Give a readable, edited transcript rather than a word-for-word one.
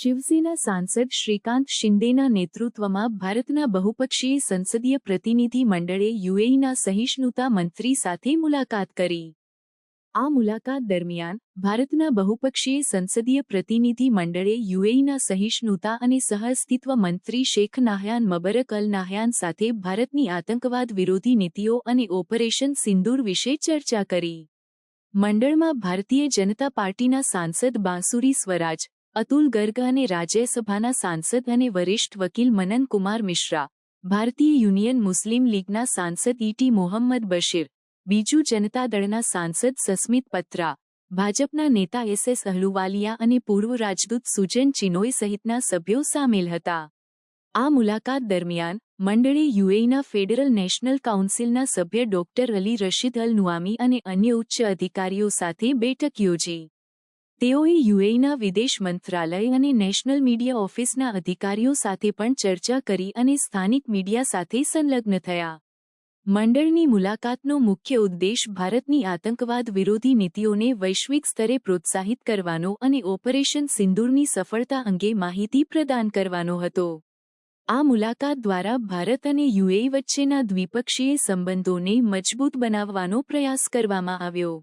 શિવસેના સાંસદ શ્રીકાંત શિંદેના નેતૃત્વમાં ભારતના બહુપક્ષીય સંસદીય પ્રતિનિધિ મંડળે યુએઈના સહિષ્ણુતા મંત્રી સાથે મુલાકાત કરી. આ મુલાકાત દરમિયાન ભારતના બહુપક્ષીય સંસદીય પ્રતિનિધિ મંડળે યુએઈના સહિષ્ણુતા અને સહઅસ્તિત્વ મંત્રી શેખ નાહયાન મબરક અલ નાહયાન સાથે ભારતની આતંકવાદ વિરોધી નીતિઓ અને ઓપરેશન સિંદૂર વિશે ચર્ચા કરી. મંડળમાં ભારતીય જનતા પાર્ટીના સાંસદ બાંસુરી સ્વરાજ, અતુલ ગર્ગ અને રાજ્યસભાના સાંસદ અને વરિષ્ઠ વકીલ મનન કુમાર મિશ્રા, ભારતીય યુનિયન મુસ્લિમ લીગના સાંસદ ઈટી મોહમ્મદ બશીર, બીજુ જનતા દળના સાંસદ સસ્મિત પત્રા, ભાજપના નેતા એસએસ અહલુવાલિયા અને પૂર્વ રાજદૂત સુજન ચિનોય સહિતના સભ્યો સામેલ હતા. આ મુલાકાત દરમિયાન મંડળે યુએઈના ફેડરલ નેશનલ કાઉન્સિલના સભ્ય ડોક્ટર અલી રશીદ અલ નુઆમી અને અન્ય ઉચ્ચ અધિકારીઓ સાથે બેઠક યોજી. તેઓએ યુએઈના વિદેશ મંત્રાલય અને નેશનલ મીડિયા ઓફિસના અધિકારીઓ સાથે પણ ચર્ચા કરી અને સ્થાનિક મીડિયા સાથે સંલગ્ન થયા. મંડળની મુલાકાતનો મુખ્ય ઉદ્દેશ ભારતની આતંકવાદ વિરોધી નીતિઓને વૈશ્વિક સ્તરે પ્રોત્સાહિત કરવાનો અને ઓપરેશન સિંદૂરની સફળતા અંગે માહિતી પ્રદાન કરવાનો હતો. આ મુલાકાત દ્વારા ભારત અને યુએઈ વચ્ચેના દ્વિપક્ષીય સંબંધોને મજબૂત બનાવવાનો પ્રયાસ કરવામાં આવ્યો.